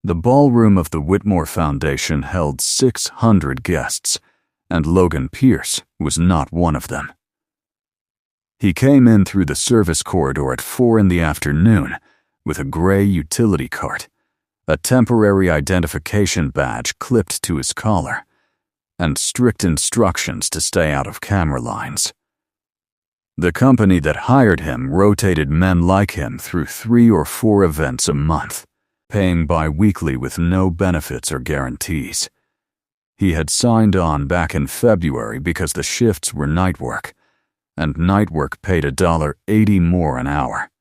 The ballroom of the Whitmore Foundation held 600 guests, and Logan Pierce was not one of them. He came in through the service corridor at 4 in the afternoon with a gray utility cart, a temporary identification badge clipped to his collar, and strict instructions to stay out of camera lines. The company that hired him rotated men like him through 3 or 4 events a month, paying bi-weekly with no benefits or guarantees. He had signed on back in February because the shifts were night work, and night work paid $1.80 more an hour.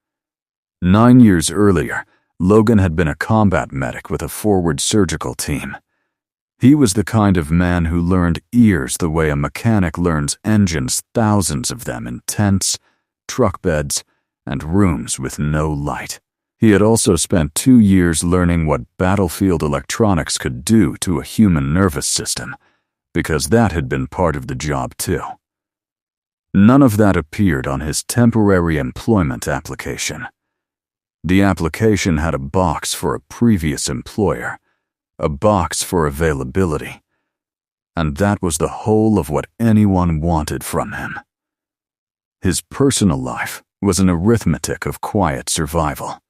9 years earlier, Logan had been a combat medic with a forward surgical team. He was the kind of man who learned ears the way a mechanic learns engines, thousands of them in tents, truck beds, and rooms with no light. He had also spent 2 years learning what battlefield electronics could do to a human nervous system, because that had been part of the job too. None of that appeared on his temporary employment application. The application had a box for a previous employer, a box for availability, and that was the whole of what anyone wanted from him. His personal life was an arithmetic of quiet survival.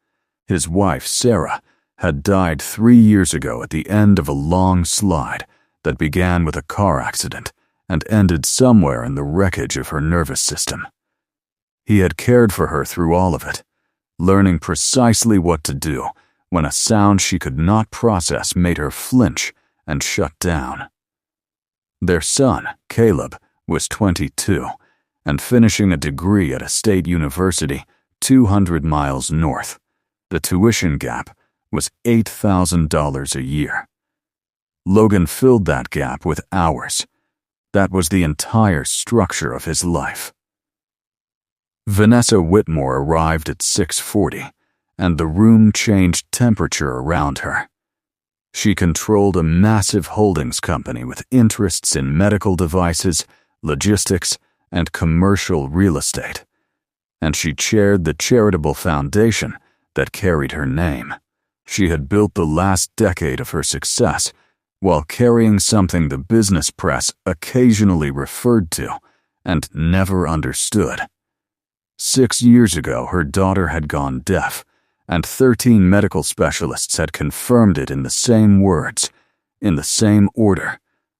His wife, Sarah, had died 3 years ago at the end of a long slide that began with a car accident and ended somewhere in the wreckage of her nervous system. He had cared for her through all of it, learning precisely what to do when a sound she could not process made her flinch and shut down. Their son, Caleb, was 22 and finishing a degree at a state university 200 miles north. The tuition gap was $8,000 a year. Logan filled that gap with hours. That was the entire structure of his life. Vanessa Whitmore arrived at 6:40, and the room changed temperature around her. She controlled a massive holdings company with interests in medical devices, logistics, and commercial real estate, and she chaired the charitable foundation that carried her name. She had built the last decade of her success while carrying something the business press occasionally referred to and never understood. 6 years ago, her daughter had gone deaf, and 13 medical specialists had confirmed it in the same words, in the same order,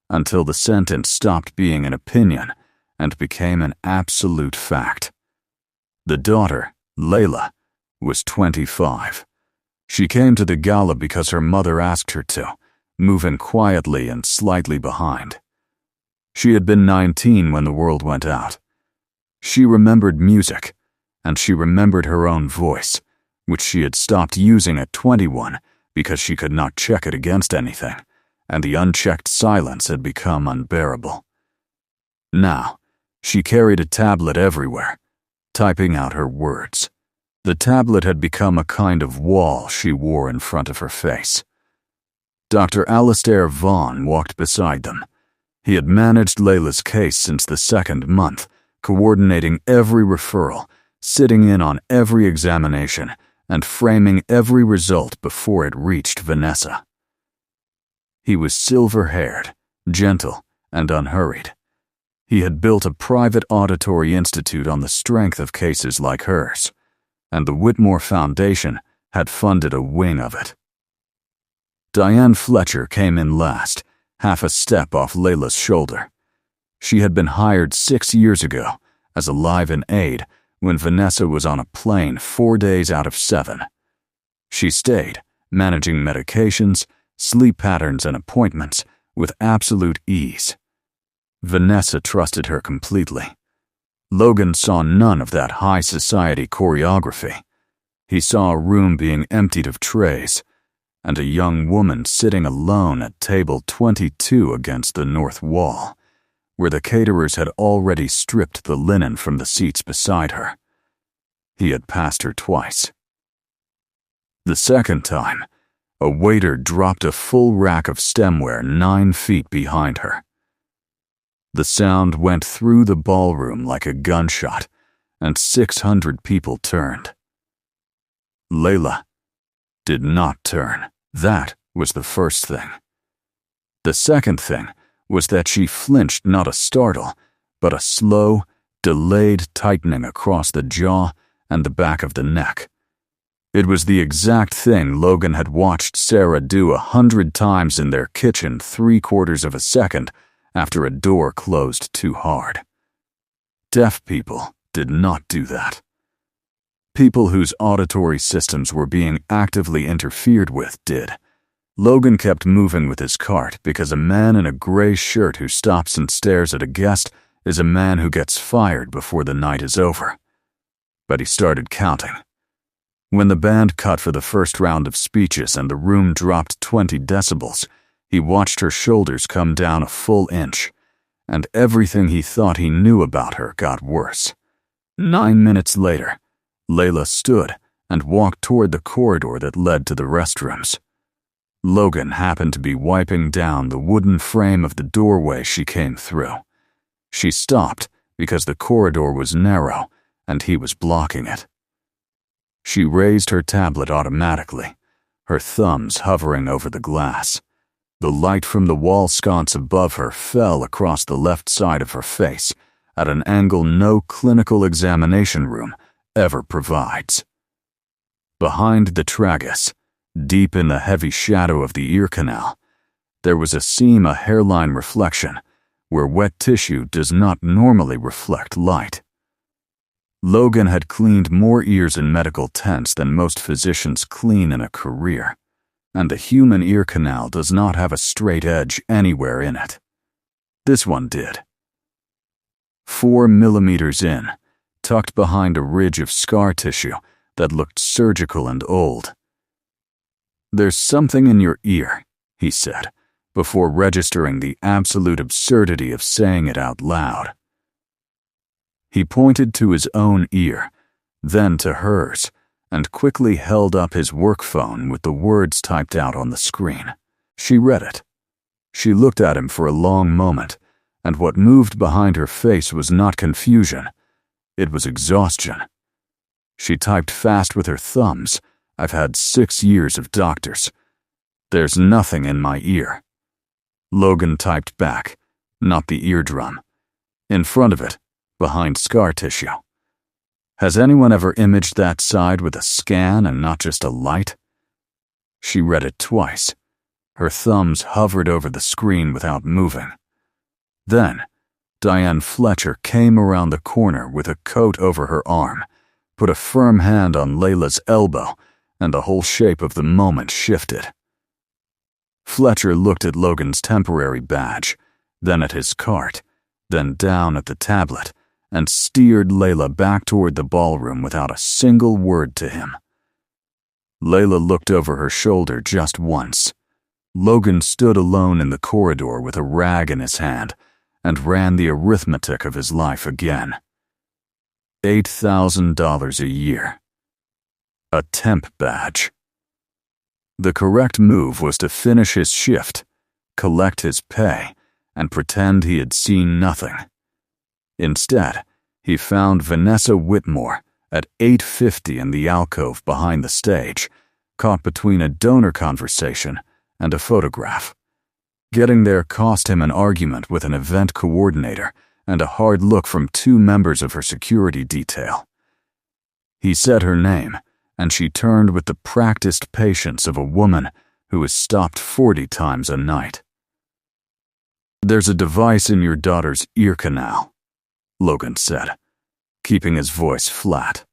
until the sentence stopped being an opinion and became an absolute fact. The daughter, Layla, was 25. She came to the gala because her mother asked her to, moving quietly and slightly behind. She had been 19 when the world went out. She remembered music, and she remembered her own voice, which she had stopped using at 21 because she could not check it against anything, and the unchecked silence had become unbearable. Now, she carried a tablet everywhere, typing out her words. The tablet had become a kind of wall she wore in front of her face. Dr. Alastair Vaughn walked beside them. He had managed Layla's case since the 2nd month, coordinating every referral, sitting in on every examination, and framing every result before it reached Vanessa. He was silver-haired, gentle, and unhurried. He had built a private auditory institute on the strength of cases like hers, and the Whitmore Foundation had funded a wing of it. Diane Fletcher came in last, half a step off Layla's shoulder. She had been hired 6 years ago as a live-in aide when Vanessa was on a plane 4 days out of 7. She stayed, managing medications, sleep patterns, and appointments with absolute ease. Vanessa trusted her completely. Logan saw none of that high society choreography. He saw a room being emptied of trays, and a young woman sitting alone at table 22 against the north wall, where the caterers had already stripped the linen from the seats beside her. He had passed her twice. The second time, a waiter dropped a full rack of stemware 9 feet behind her. The sound went through the ballroom like a gunshot, and 600 people turned. Layla did not turn. That was the first thing. The second thing was that she flinched not a startle, but a slow, delayed tightening across the jaw and the back of the neck. It was the exact thing Logan had watched Sarah do 100 times in their kitchen 3/4 of a second after a door closed too hard. Deaf people did not do that. People whose auditory systems were being actively interfered with did. Logan kept moving with his cart because a man in a gray shirt who stops and stares at a guest is a man who gets fired before the night is over. But he started counting. When the band cut for the first round of speeches and the room dropped 20 decibels, he watched her shoulders come down a full inch, and everything he thought he knew about her got worse. 9 minutes later, Layla stood and walked toward the corridor that led to the restrooms. Logan happened to be wiping down the wooden frame of the doorway she came through. She stopped because the corridor was narrow and he was blocking it. She raised her tablet automatically, her thumbs hovering over the glass. The light from the wall sconce above her fell across the left side of her face at an angle no clinical examination room ever provides. Behind the tragus, deep in the heavy shadow of the ear canal, there was a seam, a hairline reflection, where wet tissue does not normally reflect light. Logan had cleaned more ears in medical tents than most physicians clean in a career, and the human ear canal does not have a straight edge anywhere in it. This one did. 4 millimeters in, tucked behind a ridge of scar tissue that looked surgical and old. "There's something in your ear," he said, before registering the absolute absurdity of saying it out loud. He pointed to his own ear, then to hers, and quickly held up his work phone with the words typed out on the screen. She read it. She looked at him for a long moment, and what moved behind her face was not confusion. It was exhaustion. She typed fast with her thumbs. "I've had 6 years of doctors. There's nothing in my ear." Logan typed back, "Not the eardrum. In front of it, behind scar tissue. Has anyone ever imaged that side with a scan and not just a light?" She read it twice. Her thumbs hovered over the screen without moving. Then, Diane Fletcher came around the corner with a coat over her arm, put a firm hand on Layla's elbow, and the whole shape of the moment shifted. Fletcher looked at Logan's temporary badge, then at his cart, then down at the tablet, and steered Layla back toward the ballroom without a single word to him. Layla looked over her shoulder just once. Logan stood alone in the corridor with a rag in his hand and ran the arithmetic of his life again. $8,000 a year. A temp badge. The correct move was to finish his shift, collect his pay, and pretend he had seen nothing. Instead, he found Vanessa Whitmore at 8:50 in the alcove behind the stage, caught between a donor conversation and a photograph. Getting there cost him an argument with an event coordinator and a hard look from 2 members of her security detail. He said her name, and she turned with the practiced patience of a woman who is stopped 40 times a night. "There's a device in your daughter's ear canal," Logan said, keeping his voice flat.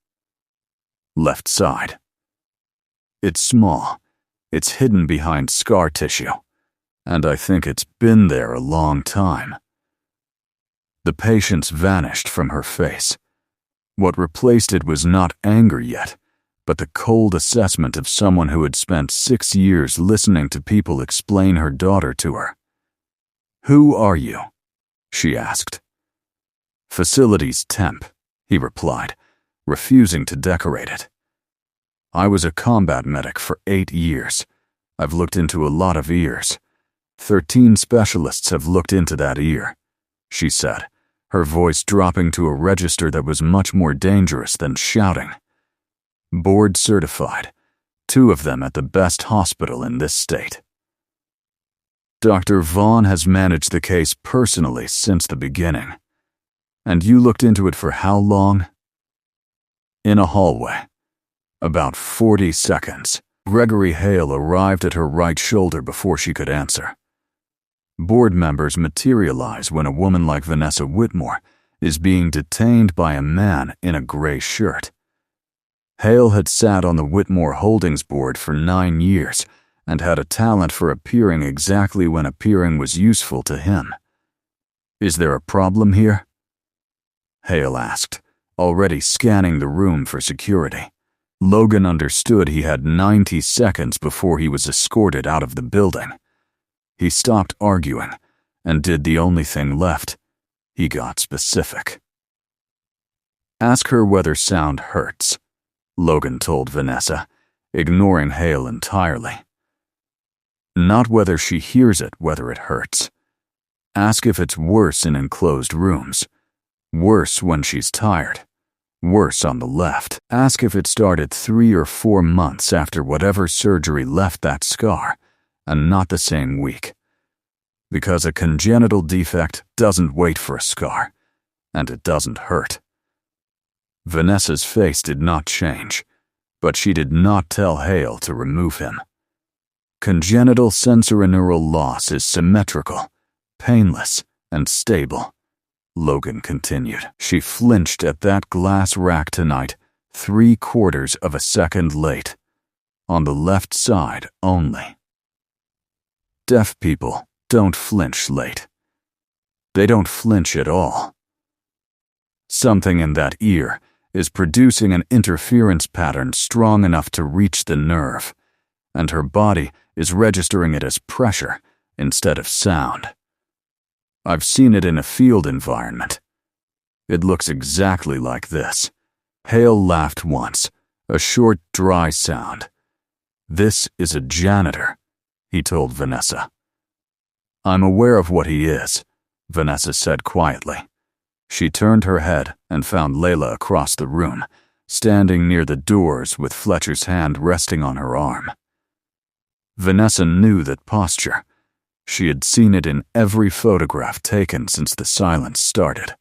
"Left side. It's small. It's hidden behind scar tissue, and I think it's been there a long time." The patience vanished from her face. What replaced it was not anger yet, but the cold assessment of someone who had spent 6 years listening to people explain her daughter to her. "Who are you?" she asked. "Facilities temp," he replied, refusing to decorate it. "I was a combat medic for 8 years. I've looked into a lot of ears. 13 specialists have looked into that ear," she said, her voice dropping to a register that was much more dangerous than shouting. "Board certified, 2 of them at the best hospital in this state." Dr. Vaughn has managed the case personally since the beginning. And you looked into it for how long? In a hallway. About 40 seconds. Gregory Hale arrived at her right shoulder before she could answer. Board members materialize when a woman like Vanessa Whitmore is being detained by a man in a gray shirt. Hale had sat on the Whitmore Holdings board for 9 years and had a talent for appearing exactly when appearing was useful to him. Is there a problem here? Hale asked, already scanning the room for security. Logan understood he had 90 seconds before he was escorted out of the building. He stopped arguing and did the only thing left. He got specific. Ask her whether sound hurts, Logan told Vanessa, ignoring Hale entirely. Not whether she hears it, whether it hurts. Ask if it's worse in enclosed rooms. Worse when she's tired. Worse on the left. Ask if it started 3 or 4 months after whatever surgery left that scar, and not the same week. Because a congenital defect doesn't wait for a scar, and it doesn't hurt. Vanessa's face did not change, but she did not tell Hale to remove him. Congenital sensorineural loss is symmetrical, painless, and stable. Logan continued. She flinched at that glass rack tonight, 3/4 of a second late. On the left side only. Deaf people don't flinch late. They don't flinch at all. Something in that ear is producing an interference pattern strong enough to reach the nerve, and her body is registering it as pressure instead of sound. I've seen it in a field environment. It looks exactly like this. Hale laughed once, a short, dry sound. This is a janitor, he told Vanessa. I'm aware of what he is, Vanessa said quietly. She turned her head and found Layla across the room, standing near the doors with Fletcher's hand resting on her arm. Vanessa knew that posture. She had seen it in every photograph taken since the silence started.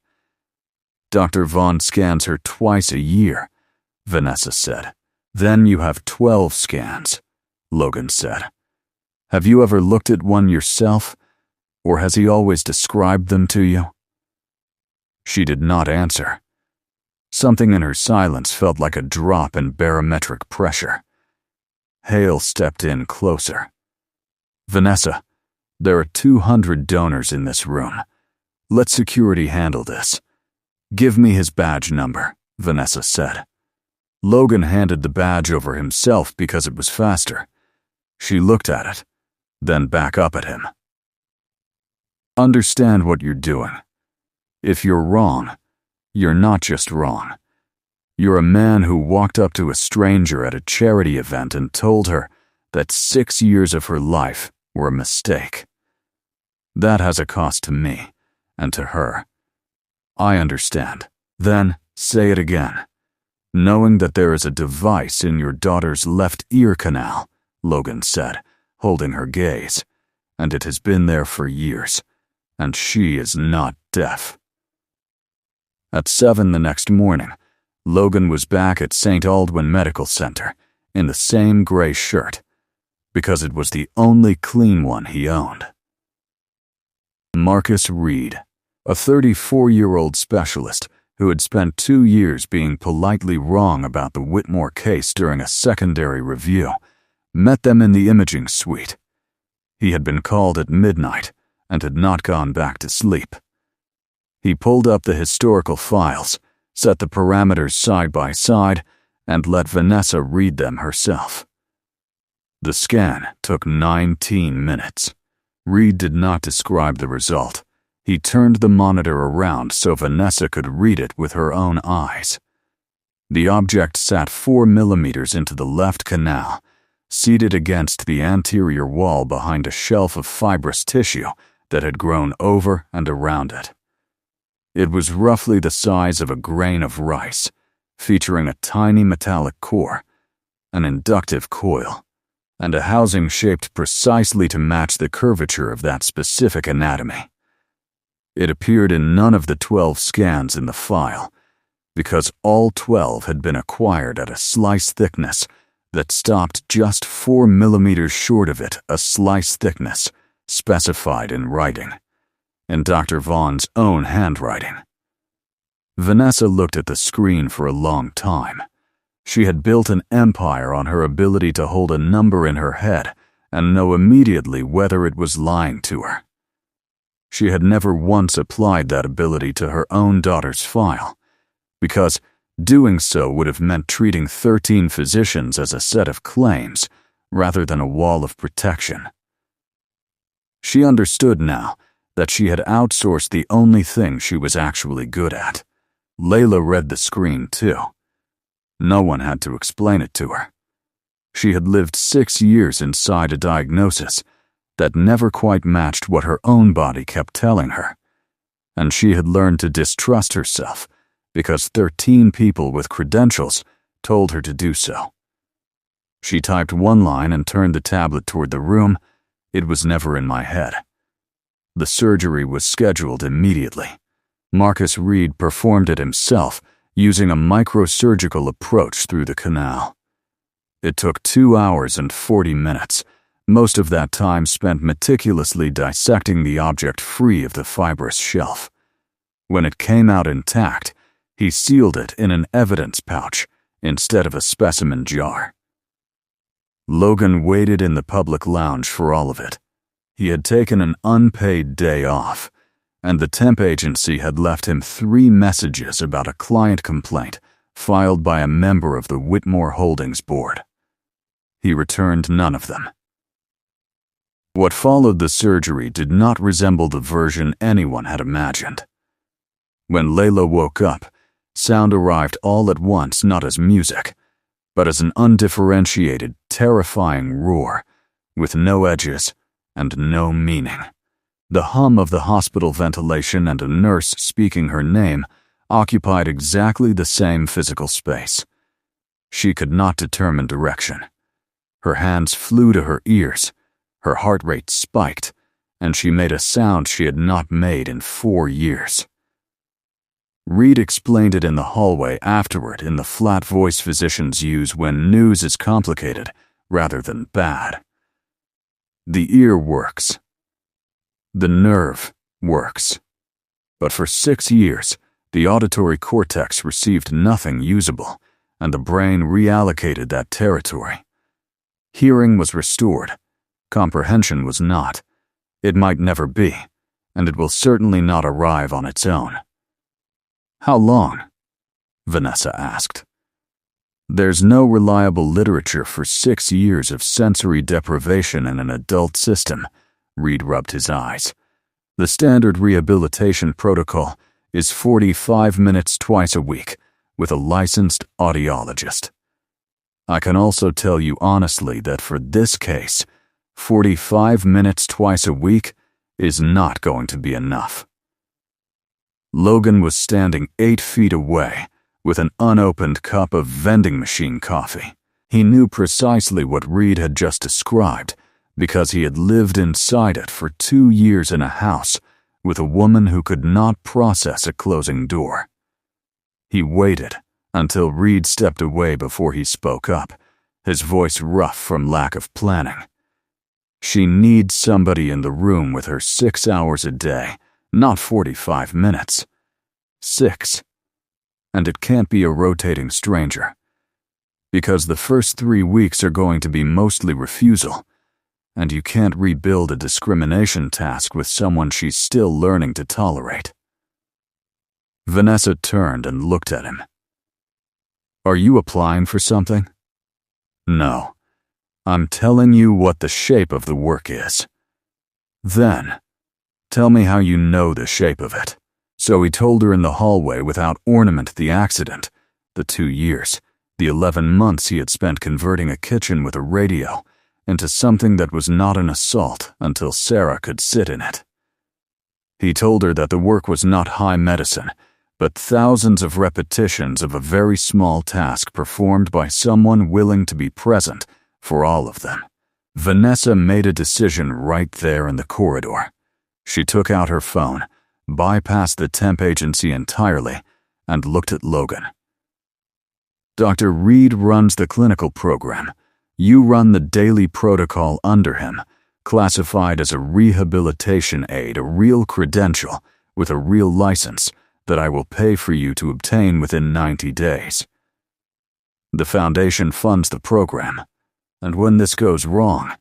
Dr. Vaughn scans her twice a year, Vanessa said. Then you have 12 scans, Logan said. Have you ever looked at one yourself, or has he always described them to you? She did not answer. Something in her silence felt like a drop in barometric pressure. Hale stepped in closer. Vanessa, there are 200 donors in this room. Let security handle this. Give me his badge number, Vanessa said. Logan handed the badge over himself because it was faster. She looked at it, then back up at him. Understand what you're doing. If you're wrong, you're not just wrong. You're a man who walked up to a stranger at a charity event and told her that 6 years of her life were a mistake. That has a cost to me, and to her. I understand. Then say it again. Knowing that there is a device in your daughter's left ear canal, Logan said, holding her gaze, and it has been there for years, and she is not deaf. At 7 the next morning, Logan was back at St. Aldwyn Medical Center in the same gray shirt, because it was the only clean one he owned. Marcus Reed, a 34-year-old specialist who had spent 2 years being politely wrong about the Whitmore case during a secondary review, met them in the imaging suite. He had been called at midnight and had not gone back to sleep. He pulled up the historical files, set the parameters side by side, and let Vanessa read them herself. The scan took 19 minutes. Reed did not describe the result. He turned the monitor around so Vanessa could read it with her own eyes. The object sat 4 millimeters into the left canal, seated against the anterior wall behind a shelf of fibrous tissue that had grown over and around it. It was roughly the size of a grain of rice, featuring a tiny metallic core, an inductive coil, and a housing shaped precisely to match the curvature of that specific anatomy. It appeared in none of the 12 scans in the file, because all 12 had been acquired at a slice thickness that stopped just 4 millimeters short of it, a slice thickness specified in writing, in Dr. Vaughn's own handwriting. Vanessa looked at the screen for a long time. She had built an empire on her ability to hold a number in her head and know immediately whether it was lying to her. She had never once applied that ability to her own daughter's file, because doing so would have meant treating 13 physicians as a set of claims rather than a wall of protection. She understood now that she had outsourced the only thing she was actually good at. Layla read the screen too. No one had to explain it to her. She had lived 6 years inside a diagnosis that never quite matched what her own body kept telling her, and she had learned to distrust herself because 13 people with credentials told her to do so. She typed one line and turned the tablet toward the room. It was never in my head. The surgery was scheduled immediately. Marcus Reed performed it himself, using a microsurgical approach through the canal. It took 2 hours and 40 minutes, most of that time spent meticulously dissecting the object free of the fibrous shelf. When it came out intact, he sealed it in an evidence pouch instead of a specimen jar. Logan waited in the public lounge for all of it. He had taken an unpaid day off, and the temp agency had left him 3 messages about a client complaint filed by a member of the Whitmore Holdings board. He returned none of them. What followed the surgery did not resemble the version anyone had imagined. When Layla woke up, sound arrived all at once, not as music, but as an undifferentiated, terrifying roar, with no edges and no meaning. The hum of the hospital ventilation and a nurse speaking her name occupied exactly the same physical space. She could not determine direction. Her hands flew to her ears, her heart rate spiked, and she made a sound she had not made in 4 years. Reed explained it in the hallway afterward in the flat voice physicians use when news is complicated rather than bad. The ear works. The nerve works. But for 6 years, the auditory cortex received nothing usable, and the brain reallocated that territory. Hearing was restored. Comprehension was not. It might never be, and it will certainly not arrive on its own. How long? Vanessa asked. There's no reliable literature for 6 years of sensory deprivation in an adult system. Reed rubbed his eyes. The standard rehabilitation protocol is 45 minutes twice a week with a licensed audiologist. I can also tell you honestly that for this case, 45 minutes twice a week is not going to be enough. Logan was standing 8 feet away with an unopened cup of vending machine coffee. He knew precisely what Reed had just described because he had lived inside it for 2 years in a house with a woman who could not process a closing door. He waited until Reed stepped away before he spoke up, his voice rough from lack of planning. She needs somebody in the room with her 6 hours a day, not 45 minutes. 6. And it can't be a rotating stranger, because the first 3 weeks are going to be mostly refusal, and you can't rebuild a discrimination task with someone she's still learning to tolerate. Vanessa turned and looked at him. Are you applying for something? No. I'm telling you what the shape of the work is. Then, tell me how you know the shape of it. So he told her in the hallway without ornament the accident, the 2 years, the 11 months he had spent converting a kitchen with a radio into something that was not an assault until Sarah could sit in it. He told her that the work was not high medicine, but thousands of repetitions of a very small task performed by someone willing to be present for all of them, Vanessa made a decision right there in the corridor. She took out her phone, bypassed the temp agency entirely, and looked at Logan. Dr. Reed runs the clinical program. You run the daily protocol under him, classified as a rehabilitation aid, a real credential with a real license that I will pay for you to obtain within 90 days. The foundation funds the program, and when this goes wrong,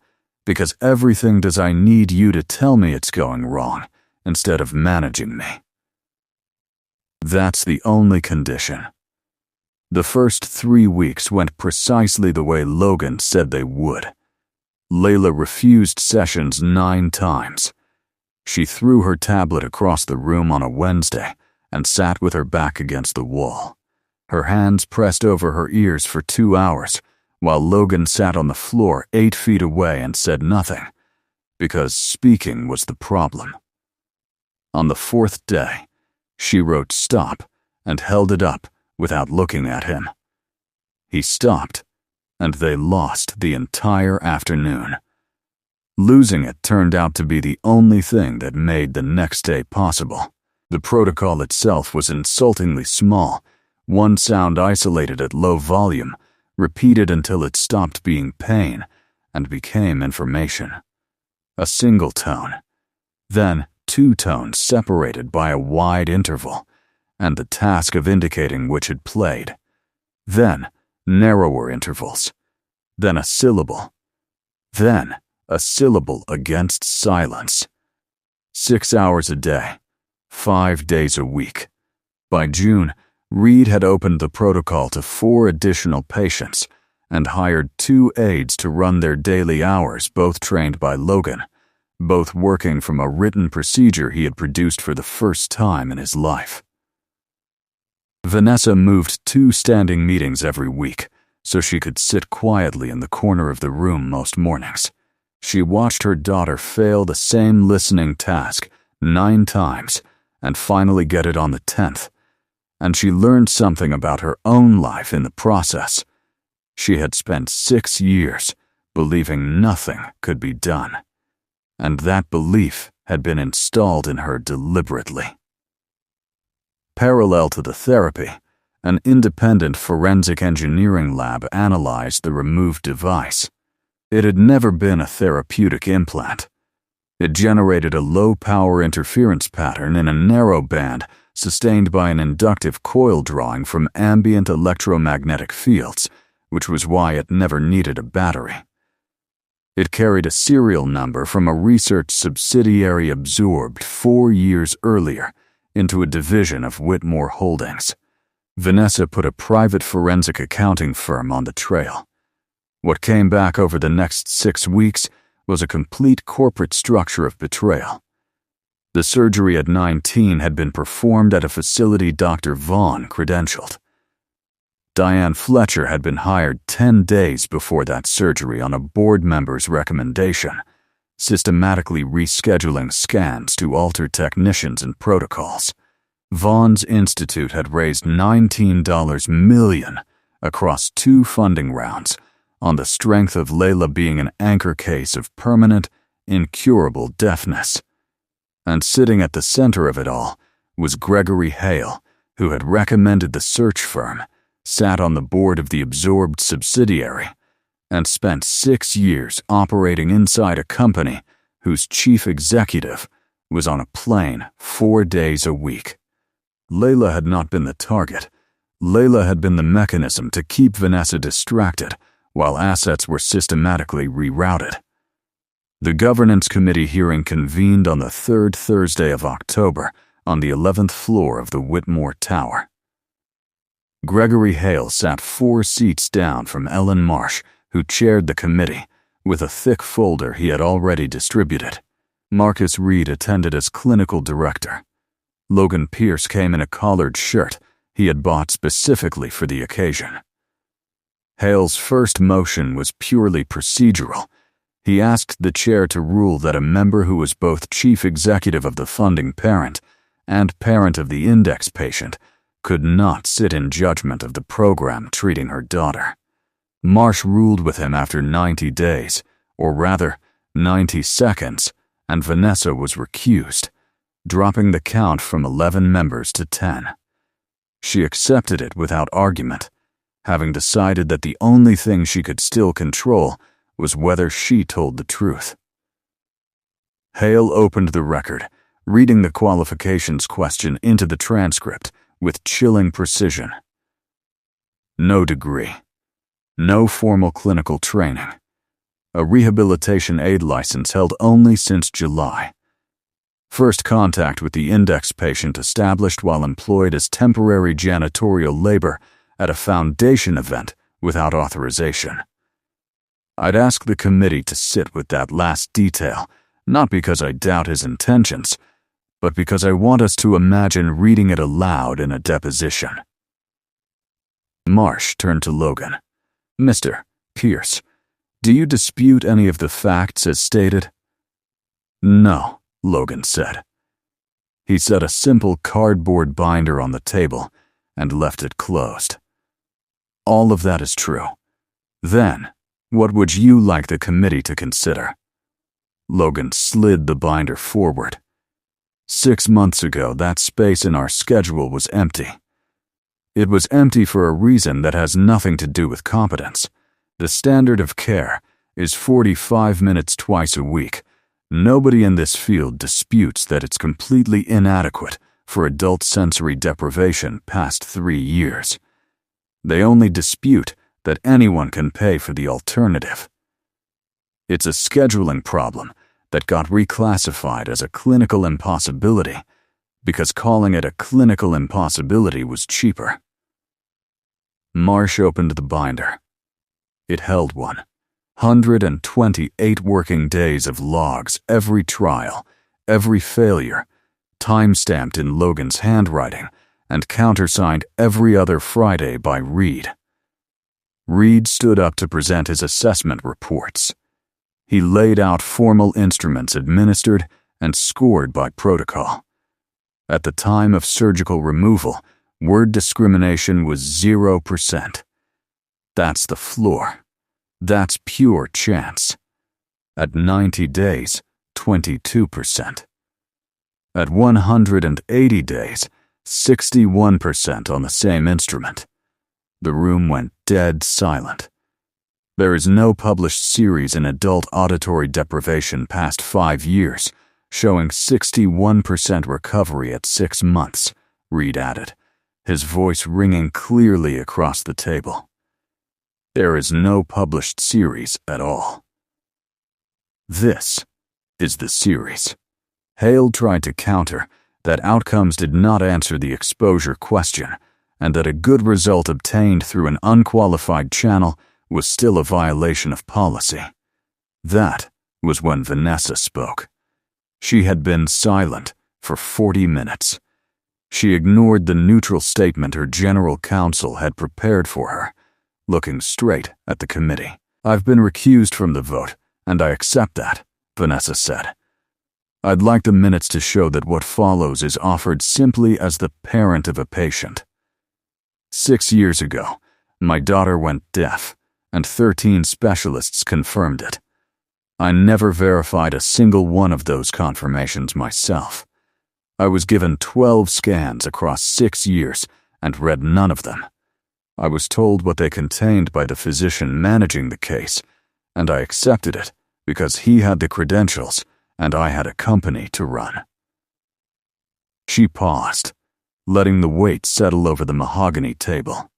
because everything does, I need you to tell me it's going wrong instead of managing me. That's the only condition. The first 3 weeks went precisely the way Logan said they would. Layla refused sessions 9 times. She threw her tablet across the room on a Wednesday and sat with her back against the wall, her hands pressed over her ears for 2 hours, while Logan sat on the floor 8 feet away and said nothing, because speaking was the problem. On the 4th day, she wrote stop and held it up without looking at him. He stopped, and they lost the entire afternoon. Losing it turned out to be the only thing that made the next day possible. The protocol itself was insultingly small, one sound isolated at low volume, repeated until it stopped being pain and became information. A single tone, then 2 tones separated by a wide interval, and the task of indicating which had played. Then narrower intervals, then a syllable, then a syllable against silence. 6 hours a day, 5 days a week. By June, Reed had opened the protocol to 4 additional patients and hired 2 aides to run their daily hours, both trained by Logan, both working from a written procedure he had produced for the first time in his life. Vanessa moved 2 standing meetings every week, so she could sit quietly in the corner of the room most mornings. She watched her daughter fail the same listening task 9 times and finally get it on the 10th, and she learned something about her own life in the process. She had spent 6 years believing nothing could be done, and that belief had been installed in her deliberately. Parallel to the therapy, an independent forensic engineering lab analyzed the removed device. It had never been a therapeutic implant. It generated a low-power interference pattern in a narrow band sustained by an inductive coil drawing from ambient electromagnetic fields, which was why it never needed a battery. It carried a serial number from a research subsidiary absorbed 4 years earlier into a division of Whitmore Holdings. Vanessa put a private forensic accounting firm on the trail. What came back over the next 6 weeks was a complete corporate structure of betrayal. The surgery at 19 had been performed at a facility Dr. Vaughn credentialed. Diane Fletcher had been hired 10 days before that surgery on a board member's recommendation, systematically rescheduling scans to alter technicians and protocols. Vaughn's Institute had raised $19 million across 2 funding rounds on the strength of Layla being an anchor case of permanent, incurable deafness. And sitting at the center of it all was Gregory Hale, who had recommended the search firm, sat on the board of the absorbed subsidiary, and spent 6 years operating inside a company whose chief executive was on a plane 4 days a week. Layla had not been the target. Layla had been the mechanism to keep Vanessa distracted while assets were systematically rerouted. The governance committee hearing convened on the 3rd Thursday of October on the 11th floor of the Whitmore Tower. Gregory Hale sat 4 seats down from Ellen Marsh, who chaired the committee, with a thick folder he had already distributed. Marcus Reed attended as clinical director. Logan Pierce came in a collared shirt he had bought specifically for the occasion. Hale's first motion was purely procedural. He asked the chair to rule that a member who was both chief executive of the funding parent and parent of the index patient could not sit in judgment of the program treating her daughter. Marsh ruled with him after 90 days, or rather, 90 seconds, and Vanessa was recused, dropping the count from 11 members to 10. She accepted it without argument, having decided that the only thing she could still control was whether she told the truth. Hale opened the record, reading the qualifications question into the transcript with chilling precision. No degree. No formal clinical training. A rehabilitation aid license held only since July. First contact with the index patient established while employed as temporary janitorial labor at a foundation event without authorization. I'd ask the committee to sit with that last detail, not because I doubt his intentions, but because I want us to imagine reading it aloud in a deposition. Marsh turned to Logan. Mr. Pierce, do you dispute any of the facts as stated? No, Logan said. He set a simple cardboard binder on the table and left it closed. All of that is true. Then, what would you like the committee to consider? Logan slid the binder forward. 6 months ago, that space in our schedule was empty. It was empty for a reason that has nothing to do with competence. The standard of care is 45 minutes twice a week. Nobody in this field disputes that it's completely inadequate for adult sensory deprivation past 3 years. They only dispute that anyone can pay for the alternative. It's a scheduling problem that got reclassified as a clinical impossibility because calling it a clinical impossibility was cheaper. Marsh opened the binder. It held 128 working days of logs, every trial, every failure, time-stamped in Logan's handwriting and countersigned every other Friday by Reed. Reed stood up to present his assessment reports. He laid out formal instruments administered and scored by protocol. At the time of surgical removal, word discrimination was 0%. That's the floor. That's pure chance. At 90 days, 22%. At 180 days, 61% on the same instrument. The room went dead silent. There is no published series in adult auditory deprivation past 5 years, showing 61% recovery at 6 months, Reed added, his voice ringing clearly across the table. There is no published series at all. This is the series. Hale tried to counter that outcomes did not answer the exposure question, and that a good result obtained through an unqualified channel was still a violation of policy. That was when Vanessa spoke. She had been silent for 40 minutes. She ignored the neutral statement her general counsel had prepared for her, looking straight at the committee. I've been recused from the vote, and I accept that, Vanessa said. I'd like the minutes to show that what follows is offered simply as the parent of a patient. 6 years ago, my daughter went deaf, and 13 specialists confirmed it. I never verified a single one of those confirmations myself. I was given 12 scans across 6 years and read none of them. I was told what they contained by the physician managing the case, and I accepted it because he had the credentials and I had a company to run. She paused, letting the weight settle over the mahogany table.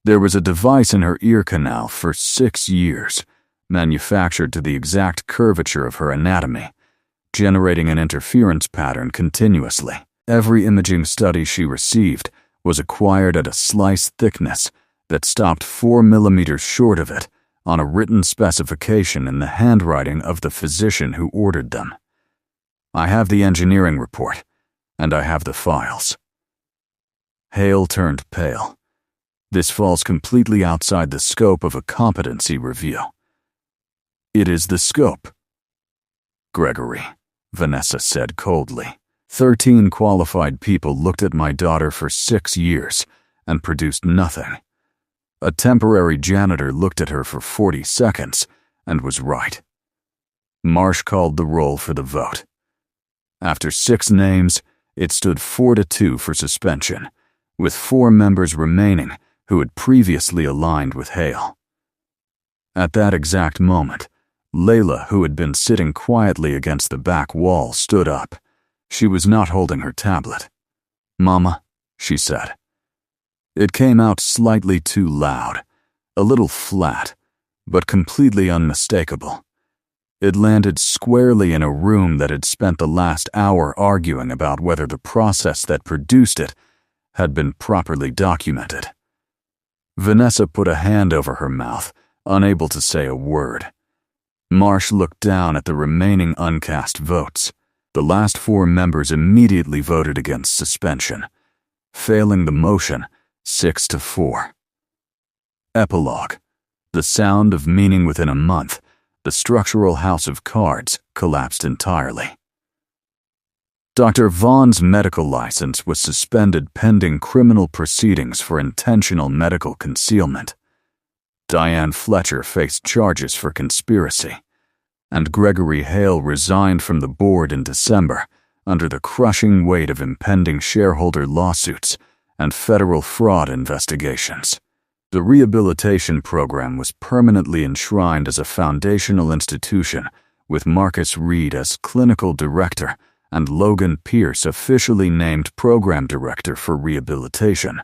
There was a device in her ear canal for 6 years, manufactured to the exact curvature of her anatomy, generating an interference pattern continuously. Every imaging study she received was acquired at a slice thickness that stopped 4 millimeters short of it on a written specification in the handwriting of the physician who ordered them. I have the engineering report, and I have the files. Hale turned pale. This falls completely outside the scope of a competency review. It is the scope. Gregory, Vanessa said coldly. 13 qualified people looked at my daughter for 6 years and produced nothing. A temporary janitor looked at her for 40 seconds and was right. Marsh called the roll for the vote. After 6 names, it stood 4-2 for suspension, with 4 members remaining who had previously aligned with Hale. At that exact moment, Layla, who had been sitting quietly against the back wall, stood up. She was not holding her tablet. "Mama," she said. It came out slightly too loud, a little flat, but completely unmistakable. It landed squarely in a room that had spent the last hour arguing about whether the process that produced it had been properly documented. Vanessa put a hand over her mouth, unable to say a word. Marsh looked down at the remaining uncast votes. The last 4 members immediately voted against suspension, failing the motion 6-4. Epilogue. The sound of meaning within a month. The structural house of cards collapsed entirely. Dr. Vaughn's medical license was suspended pending criminal proceedings for intentional medical concealment. Diane Fletcher faced charges for conspiracy, and Gregory Hale resigned from the board in December under the crushing weight of impending shareholder lawsuits and federal fraud investigations. The rehabilitation program was permanently enshrined as a foundational institution, with Marcus Reed as clinical director and Logan Pierce officially named program director for rehabilitation,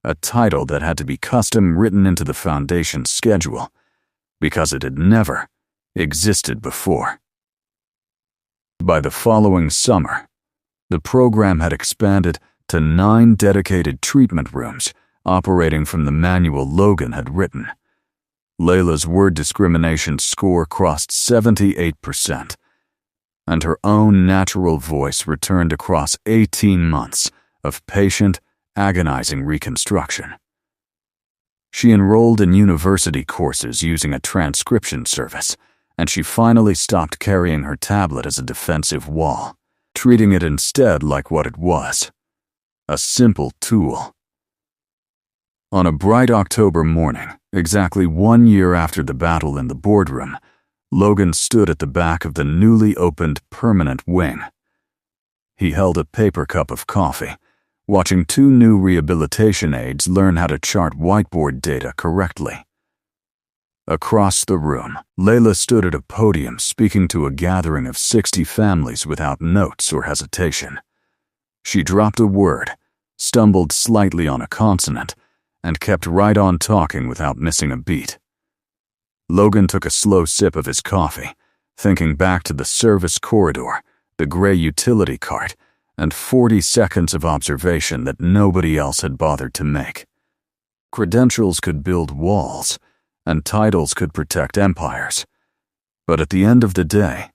a title that had to be custom written into the foundation's schedule because it had never existed before. By the following summer, the program had expanded to 9 dedicated treatment rooms operating from the manual Logan had written. Layla's word discrimination score crossed 78%, and her own natural voice returned across 18 months of patient, agonizing reconstruction. She enrolled in university courses using a transcription service, and she finally stopped carrying her tablet as a defensive wall, treating it instead like what it was, a simple tool. On a bright October morning, exactly 1 year after the battle in the boardroom, Logan stood at the back of the newly opened permanent wing. He held a paper cup of coffee, watching 2 new rehabilitation aides learn how to chart whiteboard data correctly. Across the room, Layla stood at a podium speaking to a gathering of 60 families without notes or hesitation. She dropped a word, stumbled slightly on a consonant, and kept right on talking without missing a beat. Logan took a slow sip of his coffee, thinking back to the service corridor, the gray utility cart, and 40 seconds of observation that nobody else had bothered to make. Credentials could build walls, and titles could protect empires. But at the end of the day,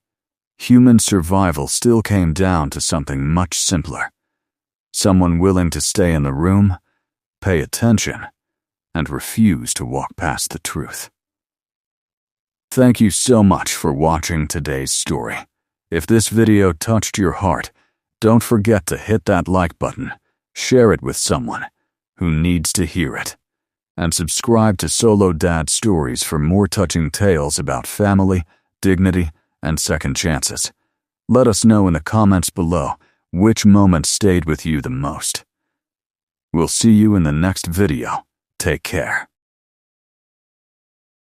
human survival still came down to something much simpler. Someone willing to stay in the room, pay attention, and refuse to walk past the truth. Thank you so much for watching today's story. If this video touched your heart, don't forget to hit that like button, share it with someone who needs to hear it, and subscribe to Solo Dad Stories for more touching tales about family, dignity, and second chances. Let us know in the comments below which moment stayed with you the most. We'll see you in the next video. Take care.